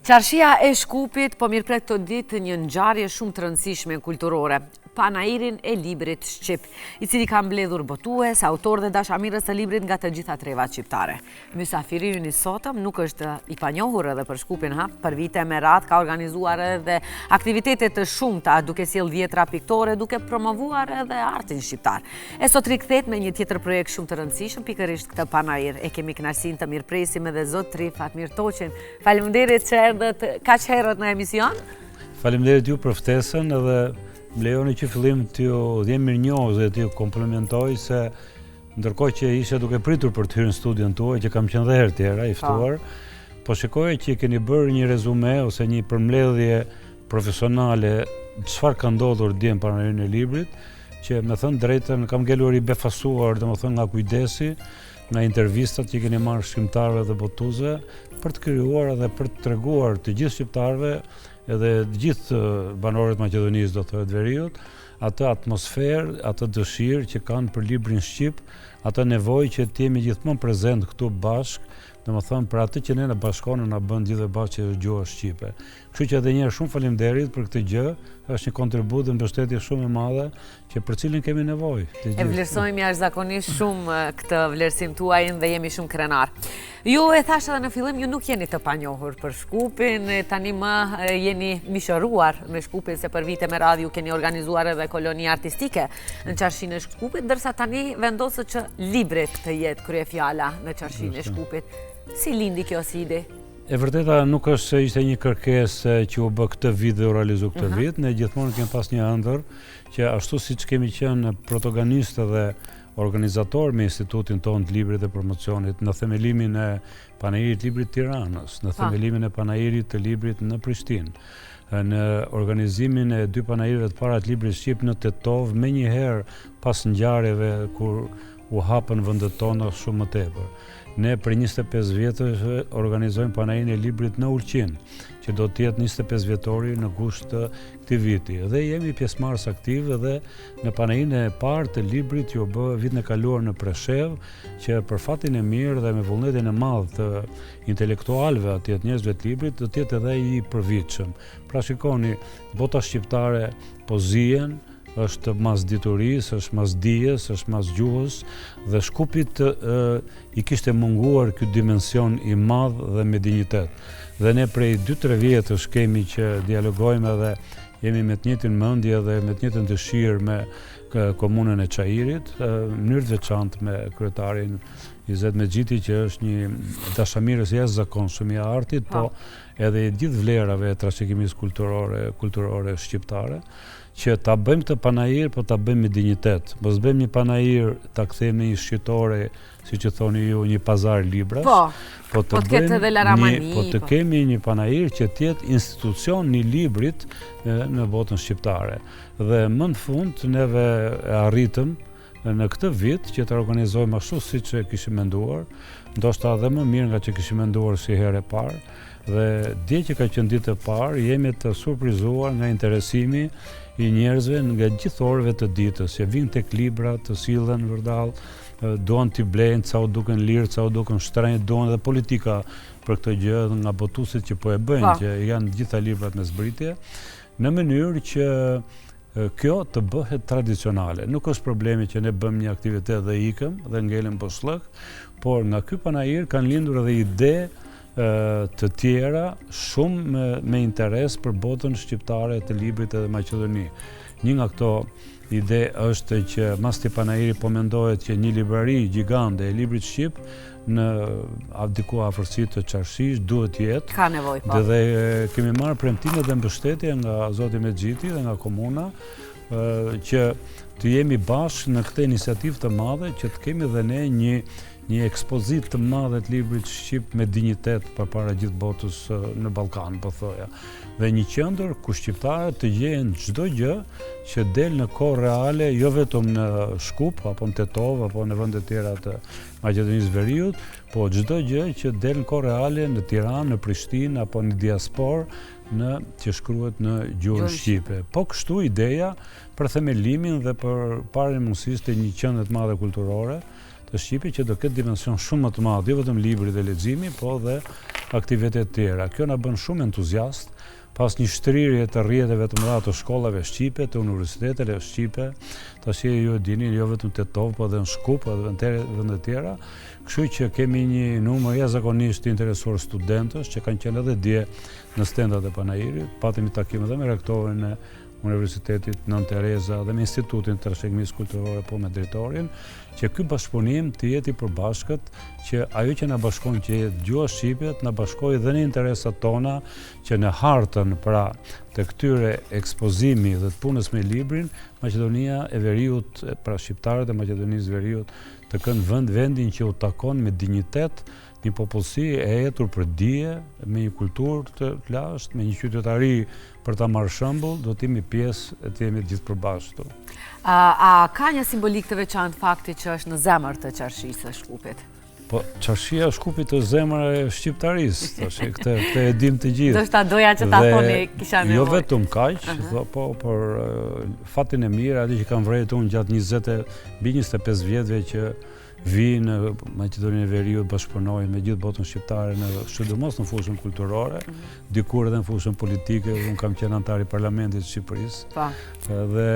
Qarshia e Shkupit po mirëpret këtë ditë një ngjarje shumë të rëndësishme kulturore, panairin e librit shqip, i cili ka mbledhur botues, autor dhe dashamirës të librit nga të gjitha trevat shqiptare. Mysafiri ynë i sotëm nuk është i panjohur edhe për Shkupin, për vite me radhë ka organizuar edhe aktivitete të shumta, duke sjell dhjetra piktore, duke promovuar edhe artin shqiptar. E sot rikthehet me një tjetër projekt shumë të rëndësishëm, pikërisht këtë panair. E kemi kënaqësinë të mirëpresim edhe zotri Fatmir Toqin. Faleminderit që erdhët kaq herët në emision. Faleminderit ju për ftesën edhe më lejoni që fillim t'ju dhem mirënjohës dhe t'ju komplimentoj se ndërkohë që ishe duke pritur për të hyrë në studion tuaj, që kam qenë dhe herë tjera i ftuar, po shikoja që keni bërë një rezume ose një përmbledhje profesionale çfarë ka ndodhur dje në panairin e librit, që me thënë drejtën kam ngelur i befasuar, domethënë nga kujdesi, nga intervistat që keni marrë shkrimtarëve dhe botuesve për të krijuar edhe për të treguar të gjithë shqiptarëve edhe të gjithë banorët Maqedonisë, do thotë veriut, atë atmosferë, atë dëshirë që kanë për librin shqip, atë nevojë që të jemi gjithmonë prezent këtu bashkë, domethënë për atë që ne na bashkon, na bën gjithë bashkë që është gjuha shqipe. Kështu që edhe një herë shumë faleminderit për këtë gjë, është një kontribut dhe mbështetje shumë e madhe që për cilin kemi nevojë. E vlerësojmë jashtëzakonisht shumë këtë vlerësim tuaj dhe jemi shumë krenar. Ju e thash edhe në fillim, ju nuk jeni të panjohur për Shkupin, tani më jeni mishëruar në Shkupin se për vite me radhë ju keni organizuar edhe koloni artistike në Qarshinë e Shkupit, ndërsa tani vendosët që librit të jetë kryefjala në Qarshinë e Shkupit. Si lindi kjo si ide? E vërteta nuk është se ishte një kërkesë që u bë këtë vit dhe u realizu këtë vit, ne gjithmonë kemi pas një ëndër që ashtu siç kemi qenë protagonistë dhe organizator me institutin tonë të librit dhe promocionit në themelimin e panairit librit Tiranës, në themelimin e panairit të librit në Prishtinë, në organizimin e 2 panairëve të para të librit shqip në Tetov, menjëherë pas ngjarjeve kur u hapën vendet tona shumë më tepër. Ne për 25 vjetësh organizojmë panairin e librit në Ulqin, që do të jetë 25 vjetori në gusht të këtij viti. Dhe jemi pjesëmarrës aktive dhe në panairin e parë të librit që u bë vitin e kaluar në Preshev, që për fatin e mirë dhe me vullnetin e madh të intelektualëve atje të njerëzve të librit, do të jetë edhe i përvitshëm. Pra shikoni, bota shqiptare po zihen, është mas diturisë, është mas dijes, është mas gjuhës dhe Shkupit i kishte munguar ky dimension i madh dhe me dinjitet. Dhe ne prej 2-3 vjetësh kemi që dialogojmë dhe jemi me të njëjtin mendje dhe me të njëjtën dëshirë me komunën e Çajirit, në mënyrë të veçantë me kryetarin Izet Mexhiti, që është një dashamirës jashtëzakonshëm i artit, po edhe i gjithë vlerave e trashëgimisë kulturore shqiptare, që ta bëjmë këtë panair, po ta bëjmë me dinjitet. Mos bëjmë një panair ta kthejmë në një shqitore, siç e thoni ju, një pazar librash. Po të kemi një panair që të jetë institucion i librit në botën shqiptare. Dhe më në fund neve arritëm në këtë vit që të organizojmë ashtu siç e kishim menduar, ndoshta edhe më mirë nga që kishim menduar si herë e parë. Dhe dje që ka qenë ditë e parë, jemi të surprizuar nga interesimi i njerëzve nga gjithë orëve të ditës, që vinë tek libra, të sillen vërdall, duan t'i blejnë, ca u duken lirë, ca u duken shtrenjtë, duan edhe politika për këtë gjë nga botuesit që po e bëjnë, që janë gjitha librat me zbritje, në mënyrë që kjo të bëhet tradicionale. Nuk është problemi që ne bëjmë një aktivitet dhe ikëm dhe ngelëm boshllëk, por nga ky panair kanë lindur edhe ide të tjera shumë me interes për botën shqiptare të librit edhe Maqedoni. Një nga këto ide është që mas të panairi po mendohet që një librari gjigande e librit shqip në diku afërsi të Qarshis duhet jetë. Ka nevojë, po. Dhe kemi marrë premtime dhe mbështetje nga zoti Mexhiti dhe nga komuna që të jemi bashkë në këtë iniciativë të madhe, që të kemi dhe ne një ekspozit të madhe të librit shqip me dinjitet përpara gjithë botës në Ballkan, po thoja. Dhe një qendër ku shqiptarët të gjejnë çdo gjë që del në kohë reale, jo vetëm në Shkup apo në Tetov apo në vende tjera të Maqedonisë Veriut, po çdo gjë që del në kohë reale në Tiranë, në Prishtinë apo në diasporë që shkruhet në gjuhën shqipe. Po kështu ideja për themelimin dhe për parën e mundësisë të një qendre të madhe kulturore, të Shqipit që do ketë dimension shumë më të madh, jo vetëm libri dhe leximi, po dhe aktivitetet tjera. Kjo na bën shumë entuziast. Pas një shtrirje të rrjeteve të mëdha të shkollave shqipe, të universiteteve shqipe, tash ju e dini, jo vetëm te Tov, po edhe në Shkup, edhe në vende tjera. Kështu që kemi një numër jashtëzakonisht të interesuar studentësh që kanë qenë edhe dje në stendat e Panairit. Patëm një takim edhe me rektorin e Universitetit Nën Tereza dhe me Institutin të Trashëgimisë Kulturore, po me drejtorin, që ky bashkëpunim të jetë i përbashkët, që ajo që na bashkon që jetë gjuha shqipe, na bashkojë dhe në interesat tona, që në hartën pra të këtyre ekspozimi dhe të punës me librin, Maqedonia e Veriut, pra shqiptarët e Maqedonisë Veriut, të kënë vendin që u takon me dinjitet, një popullsi e hetur për dije, me një kulturë të lashtë, me një qytetari për ta marrë shembull, do të jemi pjesë e të jemi gjithë përbashkëtu. A ka një simbolik të veçantë fakti që është në zemër të qarshisë së Shkupit? Po, qarshia e Shkupit është zemra e shqiptarisë, këtë e dim të gjithë. Do shta doja që ta thoni kisha nevojë. Jo vetëm kaq, po për fatin e mirë, aty që kam vrejtë unë gjatë 25 vjetëve që vinë në Maqedoninë e Veriut, bashkëpunojnë me gjithë botën shqiptare, sidomos në fushën kulturore, dikur edhe në fushën politike, unë kam qenë antar i Parlamentit të Shqipërisë. Dhe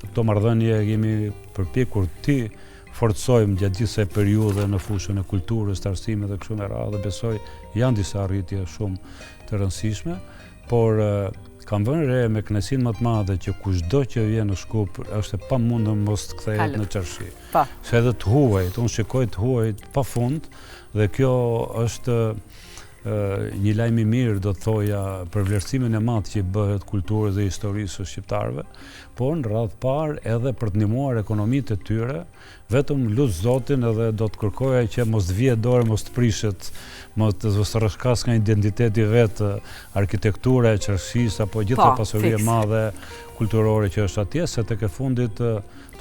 këto marrëdhënie kemi përpjekur ti forcojmë gjatë gjithë kësaj periudhe në fushën e kulturës, të arsimit dhe kështu me radhë, dhe besoj janë disa arritje shumë të rëndësishme, por kam vënë re me kënaqësinë më të madhe që kushdo që vjen në Shkup është e pamundur mos të kthehet në qarshi. Se edhe të huajt, unë shikoj të huajt pafund dhe kjo është një lajm i mirë, do të thoja, për vlerësimin e madh që i bëhet kulturës dhe historisë së shqiptarëve, por në radhë parë edhe për të ndihmuar ekonomitë e tyre, vetëm lut Zotin edhe do të kërkoja që mos të vijë dorë, mos të prishet, mos të rrëshkas nga identiteti vetë, arkitektura e qarshisë apo gjithë pasuria e madhe kulturore që është atje, se tek e fundit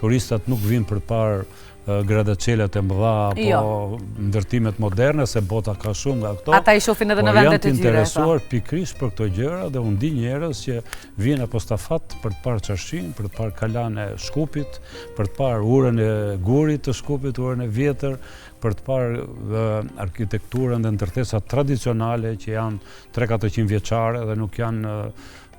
turistat nuk vinë për të parë gradaçelat e mëdha apo ndërtimet moderne, se bota ka shumë nga këto. Ata i shohin edhe në vendet e tyre. Janë të interesuar pikërisht për këto gjëra dhe unë di njerëz që vinë apostafat për të parë qarshin, për të parë kalan e Shkupit, për të parë urën e gurit të Shkupit, urën e vjetër, për të parë arkitekturën dhe ndërtesat tradicionale që janë 300-400 vjeçare dhe nuk janë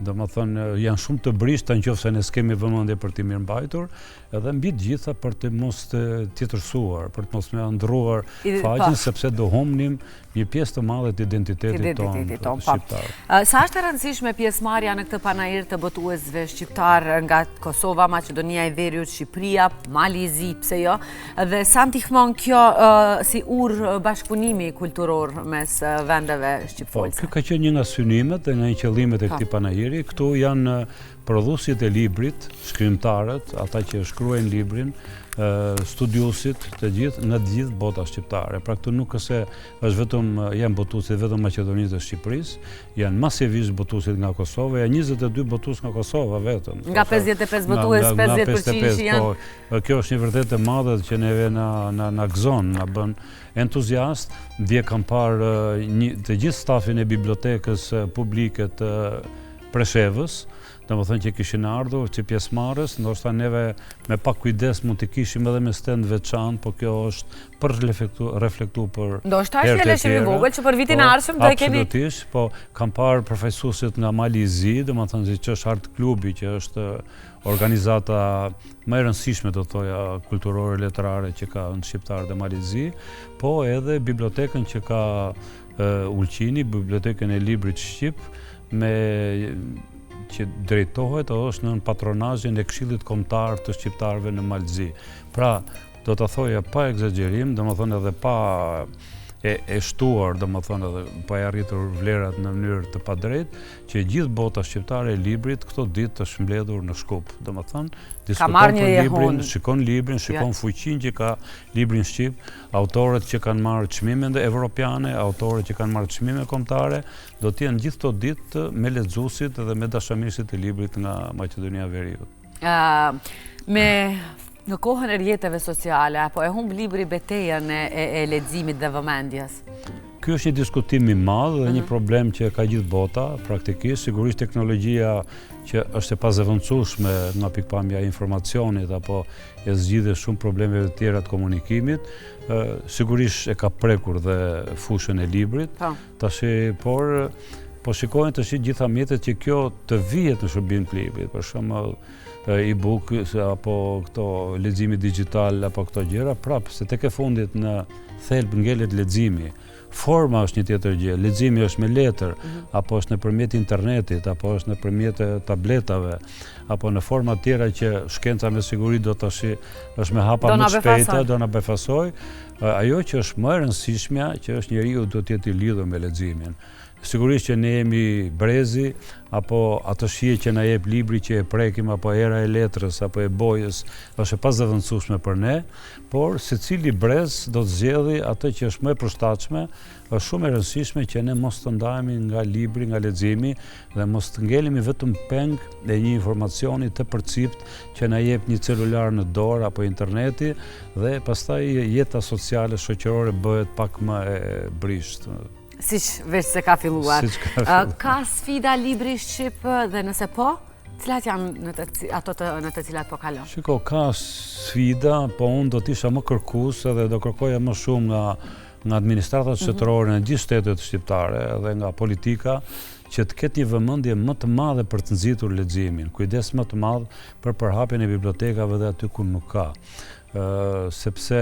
janë shumë të brishta nëse ne s'kemi vëmendje për t'i mirëmbajtur, edhe mbi të gjitha për të mos të tjetërsuar, për të mos me ndruar faqen, sepse do humnim një pjesë të madhe të identitetit tonë shqiptar. Sa është e rëndësishme pjesëmarrja në këtë panair të botuesve shqiptar nga Kosova, Maqedonia e Veriut, Shqipëria, Mali i Zi, pse jo, dhe sa ndihmon kjo si urë bashkëpunimi kulturor mes vendeve shqipfolse? Kjo ka qenë një nga synimet dhe nga qëllimet e këtij panairi. Këtu janë prodhuesit e librit, shkrimtarët, ata që shkruajnë librin, studiusit të gjithë në të gjithë bota shqiptare. Pra këtu nuk është janë botuesit vetëm Maqedonisë dhe Shqipërisë, janë masivisht botuesit nga Kosova, janë 22 botues nga Kosova vetëm. Nga 55 botues, 50% janë. Kjo është një vërtet e madhe që neve na gëzon, na bën entuziast. Dje kam parë të gjithë stafin e bibliotekës publike të Preshevës, domethënë që kishin ardhur si pjesëmarrës, ndoshta neve me pak kujdes mund të kishim edhe me stend veçantë, po kjo është për reflektu për ndoshta është një lëshim i vogël që për vitin e ardhshëm do e keni. Absolutisht, po kam parë përfaqësuesit nga Mali i Zi, domethënë që është Art Klubi, që është organizata më e rëndësishme, do thoja, kulturore letrare që ka në shqiptar dhe Mali i Zi, po edhe bibliotekën që ka Ulqini, bibliotekën e librit shqip, që drejtohet është në patronazhin e Këshillit Kombëtar të Shqiptarëve në Malzi. Pra, do ta thoja pa egzagerim, domethënë edhe pa e shtuar, domethënë edhe pa e arritur vlerat në mënyrë të padrejtë, që gjithë bota shqiptare e librit këto ditë të shmbledhur në Shkup. Domethënë, diskuton për librin, shikon librin, shikon fuqinë që ka libri në shqip, autorët që kanë marrë çmime evropiane, autorët që kanë marrë çmime kombëtare, do të jenë gjithë këto ditë me lexuesit dhe me dashamirësit e librit nga Maqedonia e Veriut. Në kohën e rrjeteve sociale, apo e humb libri betejën e leximit dhe vëmendjes? Ky ky është një diskutim i madh dhe një problem që ka gjithë bota, praktikisht, sigurisht teknologjia që është e pazëvendësueshme nga pikpamja e informacionit apo e zgjidhe shumë problemeve të tjera të komunikimit, sigurisht e ka prekur dhe fushën e librit, tash po shikojnë tash gjitha mjetet që kjo të vihet në shërbim të librit, për shembull e-book apo këto leximi digjital apo këto gjëra, prapë se tek e fundit në thelb ngelet leximi. Forma është një tjetër gjë. Leximi është me letër, apo është nëpërmjet internetit, apo është nëpërmjet tabletave, apo në forma tjera që shkenca me siguri do tash është me hapa më shpejta, do na befasoj. Ajo që është më e rëndësishmja, që është njeriu do të jetë i lidhur me leximin. Sigurisht që ne jemi brezi, apo atë shije që na jep libri që e prekim, apo era e letrës, apo e bojës, është e pazëvendësueshme për ne, por secili brez do të zgjedhë atë që është më e përshtatshme. Është shumë e rëndësishme që ne mos të ndahemi nga libri, nga leximi dhe mos të ngelemi vetëm peng e një informacioni të përcipt që na jep një celular në dorë apo interneti dhe pastaj jeta sociale shoqërore bëhet pak më e brisht. Siç veç se ka filluar. Ka sfida libri shqip dhe nëse po, cilat janë ato në të cilat po kalon? Shiko, ka sfida, po unë do t'isha më kërkues edhe do kërkoja më shumë nga administratat shtetërore në gjithë shtetet shqiptare dhe nga politika që të ketë një vëmendje më të madhe për të nxitur leximin, kujdes më të madh për përhapjen e bibliotekave dhe aty ku nuk ka. Sepse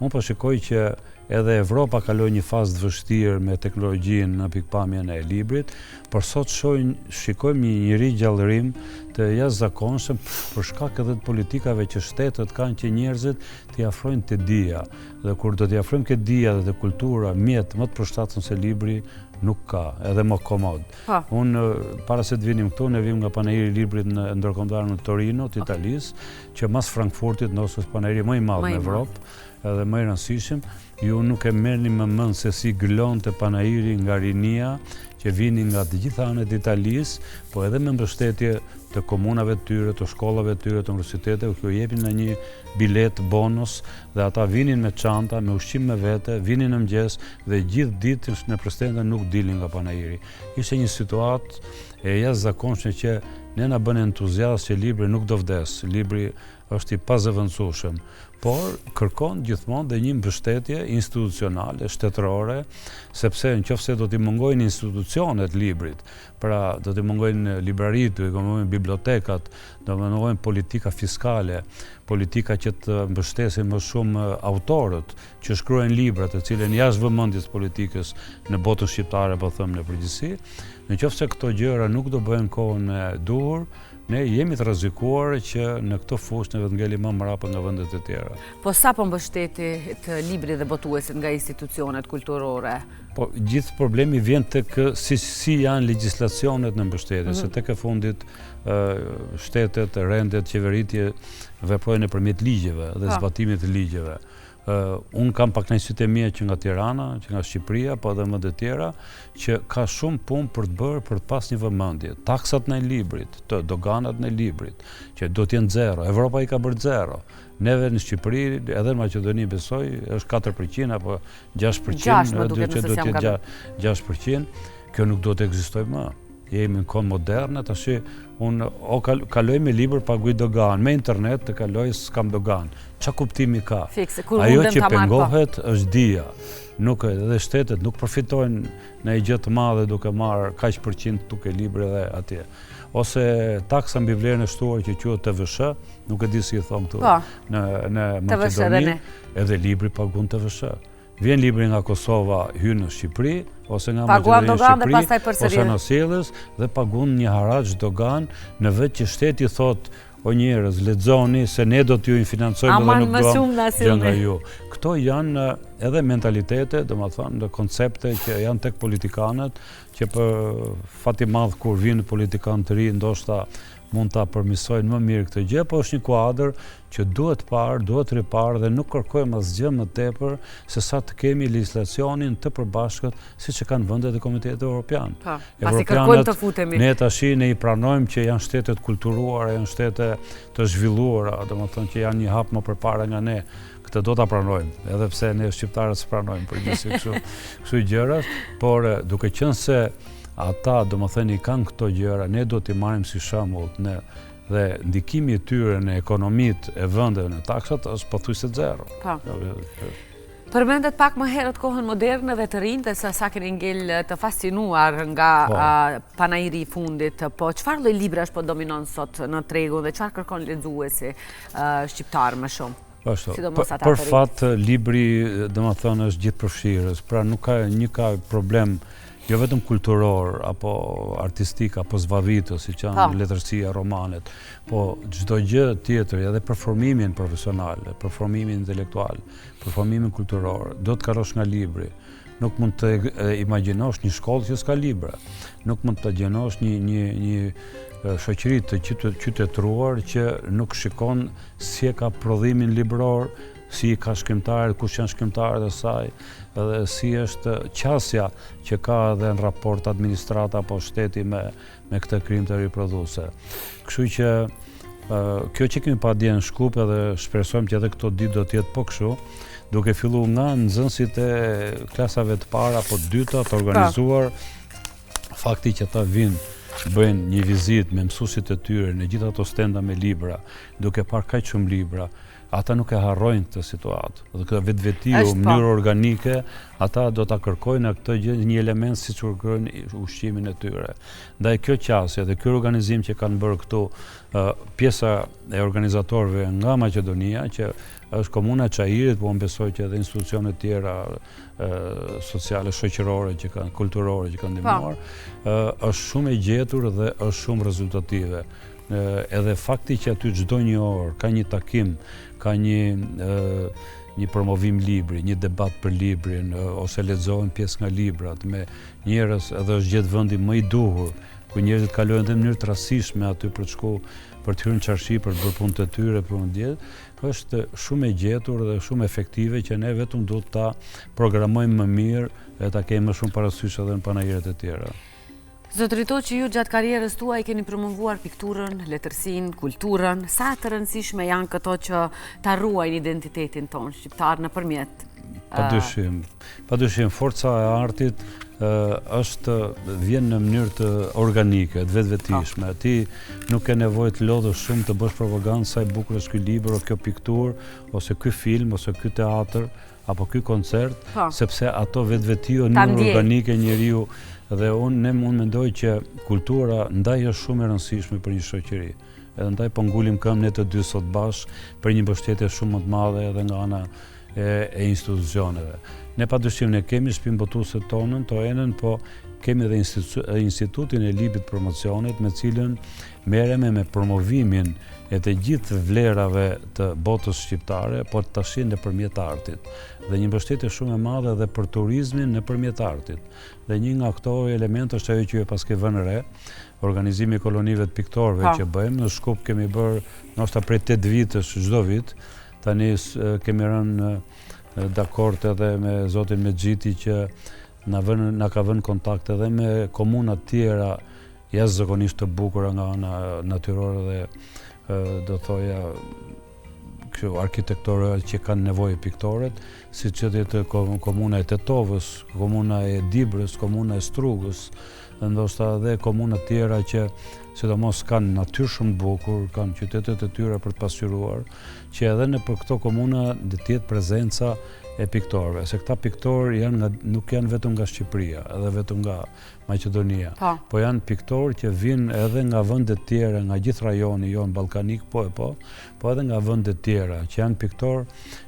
unë po shikoj që edhe Evropa kaloi një fazë të vështirë me teknologjinë në pikpamjen e librit, por sot shikojmë një rigjallërim të jashtëzakonshëm për shkak edhe të politikave që shtetet kanë që njerëzit t'i afrojnë te dija. Dhe kur do t'i afrojmë ke dija dhe te kultura, mjet më të përshtatshëm se libri nuk ka, edhe më komod. Unë, para se të vinim këtu, ne vim nga panajiri i librit ndërkombëtar në Torino, të Italisë, që mas Frankfurtit, ndoshta është panajiri më i madh në Evropë, edhe më i rëndësishëm. Ju nuk e merrni më mend se si gëlonte panajiri nga rinia që vinin nga të gjitha anët e Italisë, po edhe me mbështetje të komunave të tyre, të shkollave të tyre, të universiteteve, që jepin në një bilet bonus dhe ata vinin me çanta, me ushqim me vete, vinin në mëngjes dhe gjithë ditën në prestente nuk dilin nga panajiri. Ishte një situatë e jashtëzakonshme që ne na bën entuziast që libri nuk do vdes, libri është i pazëvendësueshëm, por kërkon gjithmonë dhe një mbështetje institucionale, shtetërore, sepse nëse do t'i mungojnë institucionet librit, pra do t'i mungojnë libraritë, do t'i mungojnë bibliotekat, do t'i mungojnë politika fiskale, politika që të mbështesin më shumë autorët që shkruajnë libra të cilën jashtë vëmendjes politikës në botën shqiptare, po them në përgjithësi, nëse këto gjëra nuk do bëhen kohën e duhur, ne jemi të rrezikuar që në këtë fushë ne vetë ngelim më mbrapa nga vendet e tjera. Po sa po mbështeti të librit dhe botuesit nga institucionet kulturore? Po gjithë problemi vjen tek si janë legjislacionet në mbështetje, se tek e fundit shtetet, rendet, qeveritje veprojnë nëpërmjet ligjeve dhe zbatimit të ligjeve. Unë kam pak kënaqësitë e mia që nga Tirana, që nga Shqipëria, po edhe më të tjera, që ka shumë punë për të bërë për të pas një vëmendje. Taksat në librit, doganat në librit, që do të jenë zero. Evropa i ka bërë zero. Neve në Shqipëri, edhe në Maqedoni besoj, është 4% apo 6%, që do të jetë 6%, kjo nuk do të ekzistojë më. Jemi në kohë moderne, tash unë kaloj me libër paguaj dogan, me internet të kaloj s'kam dogan. Ç'a kuptimi ka? Ajo që pengohet është dija. Nuk edhe shtetet nuk përfitojnë në gjë të madhe duke marrë kaq përqind duke libra dhe atje. Ose taksa mbi vlerën e shtuar që quhet TVSH, nuk e di si i thon këtu në Maqedoni, edhe libri pagun TVSH. Vjen libri nga Kosova, hyn në Shqipëri, ose nga Maqedoni në Shqipëri, ose në Sjellës dhe pagun një harax dogan në vend që shteti thot o njerëz, lexoni se ne do t'ju financojmë dhe nuk do gjë nga ju. Këto janë edhe mentalitete, domethënë koncepte që janë tek politikanët, që për fati madh kur vinë politikanë të ri ndoshta mund ta përmirësojnë më mirë këtë gjë, po është një kuadër që duhet parë, duhet riparë dhe nuk kërkojmë asgjë më tepër se sa të kemi legjislacionin të përbashkët siç e kanë vendet e Komunitetit Evropian. Pasi kërkojmë të futemi. Ne tash ne i pranojmë që janë shtete të kulturuara, janë shtete të zhvilluara, domethënë që janë një hap më përpara nga ne. është do ta pranojmë, edhe pse ne shqiptarët s'pranojmë përgjithësi kështu gjëra, por duke qenë se ata domethënë i kanë këto gjëra, ne do t'i marrim si shembull dhe ndikimi i tyre në ekonomitë e vendeve në taksat është pothuajse zero. Përmendet pak më herët kohën moderne dhe të rinjtë, sa keni ngel të fascinuar nga Panairi i fundit, po çfarë lloj librash po dominon sot në tregun dhe çfarë kërkon lexuesi shqiptar më shumë? Për fat libri domethënë është gjithëpërfshirës, pra nuk ka problem jo vetëm kulturor, apo artistik, apo zbavitës, si që janë letërsia, romanet, po çdo gjë tjetër, edhe për formimin profesional, për formimin intelektual, për formimin kulturor, do të karosh nga libri. Nuk mund të imagjinosh një shkollë që s'ka libra. Nuk mund të gjenosh një shoqëri të qytetëruar që nuk shikon si e ka prodhimin libror, si ka shkrimtarët, kush janë shkrimtarët e saj, edhe si është qasja që ka edhe në raport administrata apo shteti me këtë krim të riprodhuese. Kështu që kjo që kemi padje në Shkup edhe shpresojmë që edhe këto ditë do të jetë po kështu, duke filluar nga nxënësit e klasave të para apo të dyta të organizuar, fakti që ata vinë bëjnë një vizitë me mësuesit e tyre në gjithë ato stenda me libra, duke parë kaq shumë libra, ata nuk e harrojnë këtë situatë. Dhe këtë vetvetiu, mënyrë organike, ata do ta kërkojnë këtë gjë një element siç kërkojnë ushqimin e tyre. Ndaj kjo qasje dhe ky organizim që kanë bërë këtu pjesa e organizatorëve nga Maqedonia, që është komuna e Çajirit, po unë besoj që edhe institucionet tjera sociale, shoqërore, kulturore që kanë ndihmuar, është shumë e gjetur dhe është shumë rezultative. Edhe fakti që aty çdo një orë ka një takim, ka një promovim libri, një debat për librin, ose lexohen pjesë nga librat me njerëz, edhe është gjetë vendi më i duhur, ku njerëzit kalojnë në mënyrë të rastishme aty për të shku, për të hyrë në çarshi, për të bërë punët e tyre, për të ndjetë, është shumë e gjetur dhe shumë efektive që ne vetëm duhet ta programojmë më mirë dhe ta kemi më shumë parasysh edhe në panajëret e tjera. Zotëri që ju gjatë karierës tuaj keni promovuar pikturën, letërsinë, kulturën, sa të rëndësishme janë këto që ta ruajnë identitetin tonë shqiptar nëpërmjet? Padyshim, forca e artit vjen në mënyrë të organike, të vetvetishme. Ti nuk ke nevojë të lodhësh shumë të bësh propagandë sa i bukur është ky libër, kjo pikturë, ose ky film, ose ky teatr, apo ky koncert, sepse ato vetvetiu në mënyrë organike njeriu. Dhe unë mendoj që kultura ndaj është shumë e rëndësishme për një shoqëri. Edhe ndaj po ngulim këmbë ne të dy sot bashkë për një mbështetje shumë më të madhe edhe nga ana e institucioneve. Ne padyshim ne kemi shtëpinë botuese tonën, toenën, po kemi edhe institutin e librit promocionit me cilën merremi me promovimin e të gjithë vlerave të botës shqiptare, por tash nëpërmjet artit. Dhe një mbështetje shumë e madhe edhe për turizmin nëpërmjet artit. Dhe një nga këto elemente është ajo që ju paske vënë re, organizimi i kolonive të piktorëve që bëjmë. Në Shkup kemi bërë ndoshta prej 8 vitësh çdo vit. Tani kemi rënë dakord edhe me zotin Mexhiti që na ka vënë kontakt edhe me komuna të tjera jashtëzakonisht të bukura nga ana natyrore dhe do thoja arkitektorë që kanë nevojë piktorët, siç është komuna e Tetovës, komuna e Dibrës, komuna e Strugës, ndoshta edhe komuna të tjera që sidomos kanë natyrë shumë të bukur, kanë qytetet e tyre për të pasqyruar, që edhe nëpër këto komuna do të jetë prezenca e piktorëve, se këta piktorë nuk janë vetëm nga Shqipëria, edhe vetëm nga Maqedonia, po janë piktorë që vinë edhe nga vende të tjera, nga gjithë rajoni jon ballkanik, po edhe nga vende të tjera, që janë piktorë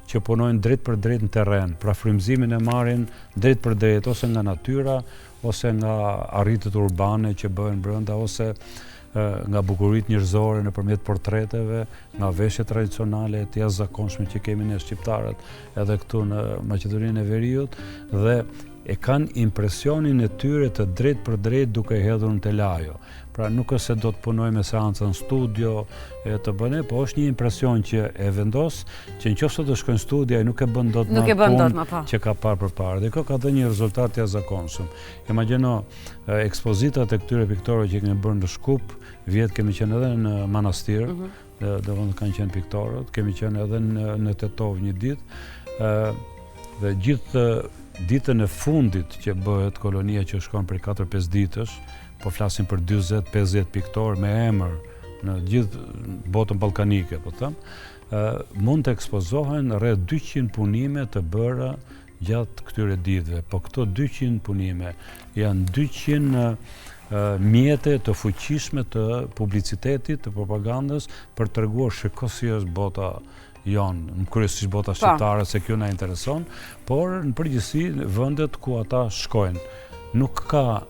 që punojnë drejt për drejt në terren, pra frymëzimin e marrin drejt për drejt, ose nga natyra, ose nga arritjet urbane që bëhen brenda, ose nga bukuritë njerëzore nëpërmjet portreteve, nga veshjet tradicionale të jashtëzakonshme që kemi ne shqiptarët edhe këtu në Maqedoninë e Veriut, dhe e kanë impresionin e tyre të drejt për drejt duke hedhur në telajo. Pra nuk është se do të punoj me seanca në studio e të bëne, po është një impresion që e vendos që nëse do shkojnë në studio ai nuk e bën dot më punë që ka parë përpara. Dhe kjo ka dhënë një rezultat të jashtëzakonshëm. Imagjino ekspozitat e këtyre piktorëve që kemi bërë në Shkup, vjet kemi qenë edhe në manastir, do kanë qenë piktorët, kemi qenë edhe në Tetov një ditë, dhe gjithë ditën e fundit që bëhet kolonia që shkon për 4-5 ditësh, po flasim për 40-50 piktorë me emër në gjithë botën ballkanike, po them, mund të ekspozohen rreth 200 punime të bëra gjatë këtyre ditëve. Po këto 200 punime janë 200 mjete të fuqishme të publicitetit, të propagandës për treguar shiko si është bota jonë, kryesisht bota shqiptare, se kjo na intereson, por në përgjithësi vendet ku ata shkojnë. Nuk ka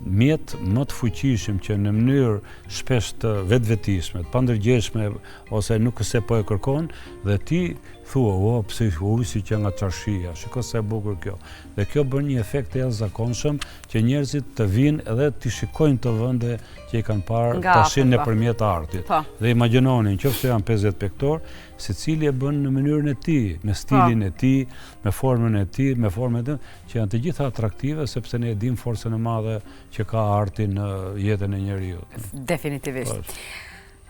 mjet më të fuqishëm që në mënyrë shpesh të vetvetishme, të pandërgjeshme ose nuk se po e kërkon dhe ti thua, pse si që nga çarshia, shiko se e bukur kjo. Dhe kjo bën një efekt të jashtëzakonshëm që njerëzit të vinë edhe të shikojnë të vende që i kanë parë tashin nëpërmjet artit. Dhe imagjinoni, nëse janë 50 piktor, secili e bën në mënyrën e tij, me stilin e tij, me formën e tij, me formën e që janë të gjitha atraktive sepse ne e dim forcën e madhe që ka arti në jetën e njeriu. Definitivisht.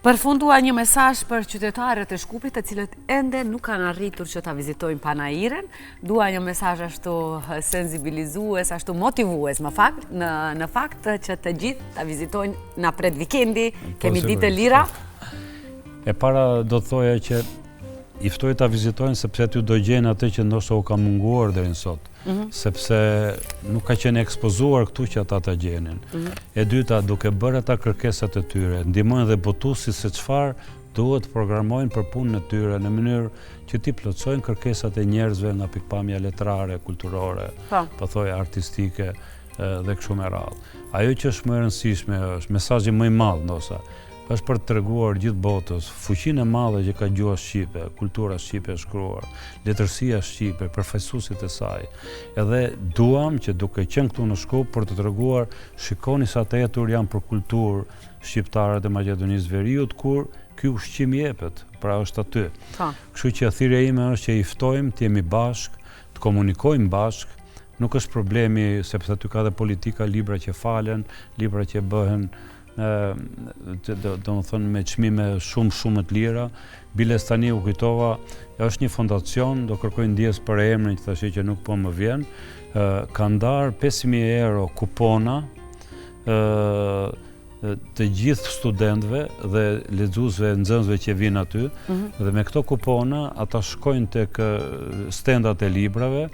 Përfundua një mesazh për qytetarët e Shkupit të cilët ende nuk kanë arritur që ta vizitojnë Panairin. Dua një mesazh ashtu sensibilizues, ashtu motivues, në fakt që të gjithë ta vizitojnë na pret vikendi, kemi ditë lira. E para do të thoja që i ftoj ta vizitojnë sepse aty do gjejnë atë që ndoshta u ka munguar deri në sot. Sepse nuk ka qenë ekspozuar këtu që ata ta gjenin. E dyta, duke bërë ata kërkesat e tyre, ndihmojnë dhe botuesit se çfarë duhet programojnë për punën e tyre në mënyrë që ti plotësojnë kërkesat e njerëzve nga pikpamja letrare, kulturore, po thoj artistike dhe kështu me radhë. Ajo që është më e rëndësishme është mesazhi më i madh ndoshta është për të treguar gjithë botës fuqinë e madhe që ka gjuha shqipe, kultura shqipe e shkruar, letërsia shqipe, përfaqësuesit e saj. Edhe duam që duke qenë këtu në Shkup për të treguar, shikoni sa të jetur janë për kulturë shqiptarët e Maqedonisë Veriut kur ky ushqim jepet, pra është aty. Kështu që thirrja ime është që i ftojmë të jemi bashkë, të komunikojmë bashkë. Nuk është problemi sepse aty ka dhe politika, libra që falen, libra që bëhen do më thënë me çmime shumë të lira. Biles tani u kujtova, është një fondacion, do kërkoj ndjes për emrin që tash që nuk po më vjen, ka ndar 5.000 euro kupona të gjithë studentëve dhe lexuesve, nxënësve që vinë aty, dhe me këto kupona ata shkojnë tek stendat e librave,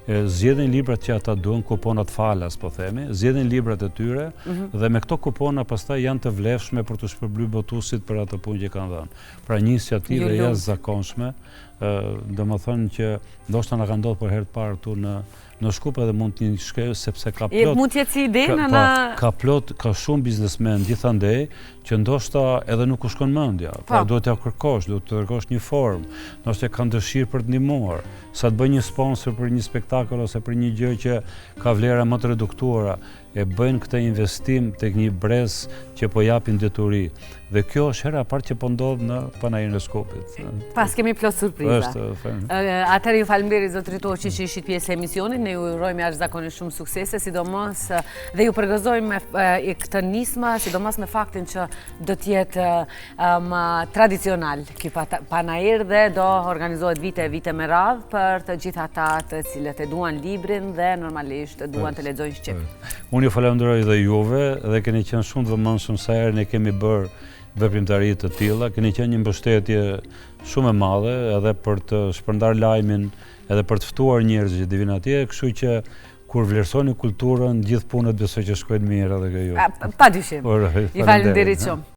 zgjedhin librat që ata duan, kuponat falas po themi, zgjedhin librat e tyre dhe me këto kupona pastaj janë të vlefshme për të shpërblyer botuesit për atë punë që kanë dhënë. Pra një iniciativë jashtëzakonshme, domethënë që ndoshta na ka ndodhur për herë të parë këtu në Shkup edhe mund të shkoj sepse ka plot. Mund të jetë si ide ka shumë biznesmen gjithandej që ndoshta edhe nuk u shkon mendja. Pra duhet t'ia kërkosh, duhet të kërkosh një formë, ndoshta kanë dëshirë për të ndihmuar, sa të bëj një sponsor për një spektakël ose për një gjë që ka vlera më të reduktuara, e bëjnë këtë investim tek një brez që po japin deturi. Dhe kjo është hera e parë që po ndodh në Panairin e Shkupit. Pas kemi plot surpriza. Atëherë ju faleminderit zotëri Toçi që ishit pjesë e emisionit. Ne ju urojmë jashtëzakonisht shumë suksese, sidomos dhe ju përgëzojmë me këtë nismë, sidomos me faktin që do të jetë tradicional ky Panair dhe do organizohet vite me radhë për të gjithë ata të cilët e duan librin dhe normalisht duan të lexojnë shqip. Unë ju falenderoj dhe juve dhe keni qenë shumë të vëmendshëm sa herë ne kemi bërë veprimtari të tilla, keni qenë një mbështetje shumë e madhe edhe për të shpërndar lajmin, edhe për të ftuar njerëz që të vinë atje, kështu që kur vlerësoni kulturën, gjithë punët besoj që shkojnë mirë edhe kjo ju. Padyshim. I falenderit shumë.